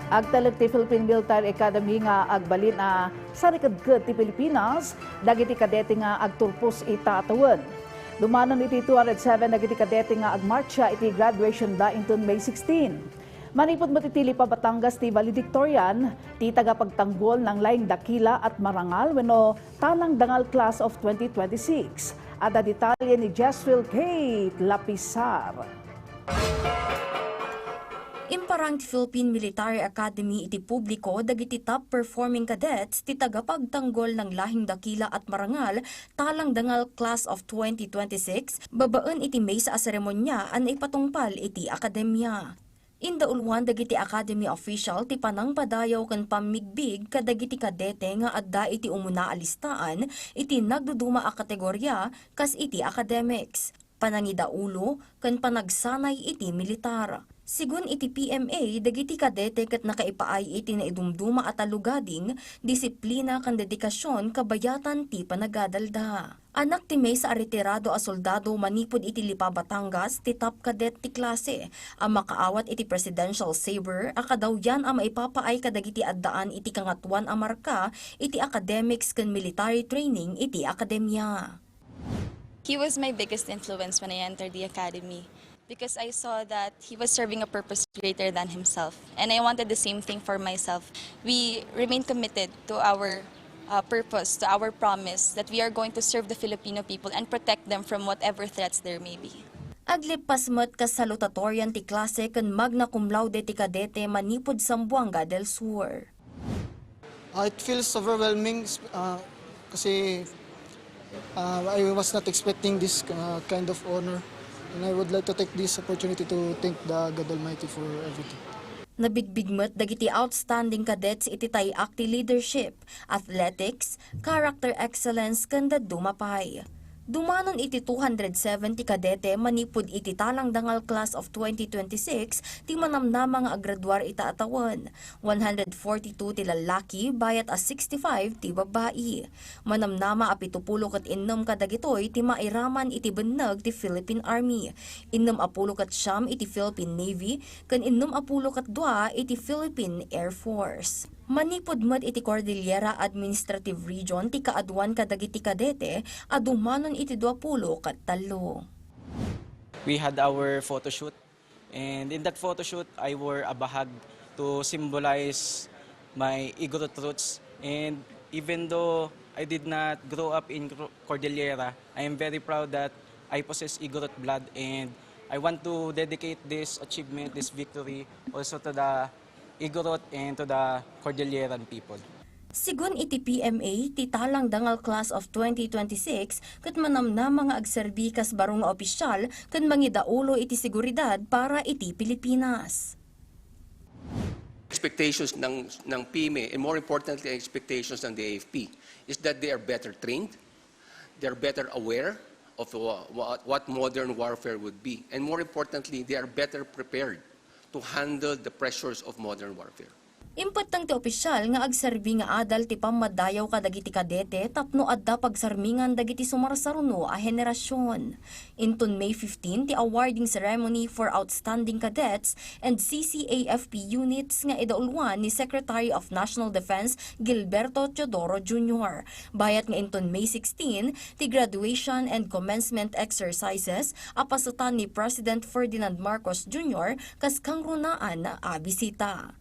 Agtalog ti Philippine Military Academy nga agbalin na sa rikadkad ti Pilipinas, dagiti kadete nga agturpos itatawan. Dumanon iti 207 dagiti kadete nga agmarcha iti graduation da inton May 16. Manipod mo titili pa Batangas ti valedictorian, ti tagapagtanggol ng laing dakila at marangal wenno tanang dangal class of 2026. At a detalye ni Jessville Kate Lapisar. Imparang ti Philippine Military Academy iti publiko dagiti top performing cadets ti tagapagtanggol ng lahing dakila at marangal talang dangal class of 2026 babaan iti May sa seremonya an ipatungpal iti akademya. Indaulwan dagiti academy official ti panang padayaw ken pamigbig kadagiti kadete nga adda iti umuna alistaan iti nagduduma a kategorya kas iti academics, panangidaulo ken panagsanay iti militar. Sigun iti PMA, dagiti kadete ket nakaipaay iti naidumduma at alugading, disiplina kan dedikasyon kabayatan ti panagadalda. Anak ti May sa retirado a soldado manipod iti Lipa Batangas ti top cadet ti klase, ang makaawat iti presidential saber, akadawyan ang maipapaay kadagiti addaan iti kangatuan a marka iti academics ken military training iti akademya. He was my biggest influence when I entered the academy, because I saw that he was serving a purpose greater than himself. And I wanted the same thing for myself. We remain committed to our purpose, to our promise, that we are going to serve the Filipino people and protect them from whatever threats there may be. Aglipas met kas salutatorian ti klase ken magna cum laude ti kadete manipod Zamboanga del Sur. It feels overwhelming kasi I was not expecting this kind of honor. And I would like to take this opportunity to thank the God Almighty for everything. Nabigbigmet dagiti outstanding cadets iti tay-ak ti leadership, athletics, character excellence ken dumapay. Dumanon iti 270 kadete manipod iti talang dangal class of 2026 ti manamnama nga aggraduar ita atawan. 142 ti lalaki bayat a 65 ti babae. Manamnama a 70 ket 6 kadagitoy ti mairaman iti benneg ti Philippine Army. 60 ket siyam iti Philippine Navy ken 60 ket 2 iti Philippine Air Force. Manipod met iti Cordillera Administrative Region ti kaaduan kadagiti kadete adumanon iti 20 ket 3. We had our photo shoot, and in that photo shoot I wore a bahag to symbolize my Igorot roots. And even though I did not grow up in Cordillera, I am very proud that I possess Igorot blood, and I want to dedicate this achievement, this victory, also to the Igorot and to the Cordilleran people. Sigun iti PMA, ti talang dangal class of 2026 ket manamnama nga agserbi kas barong nga opisyal ken mangidaulo iti seguridad para iti Pilipinas. Expectations ng PMA, and more importantly expectations ng the AFP, is that they are better trained, they are better aware of what modern warfare would be, and more importantly, they are better prepared to handle the pressures of modern warfare. Impatang ti opisyal nga agserbi nga adal ti pamadayaw kadagiti kadete tapno adda pagsarmingan dagiti sumarsaruno a henerasyon. Inton May 15 ti awarding ceremony for outstanding cadets and CCAFP units nga idaulwan ni Secretary of National Defense Gilberto Teodoro Jr. Bayat nga inton May 16 ti graduation and commencement exercises apasutan ni President Ferdinand Marcos Jr. kas kangrunaan na abisita.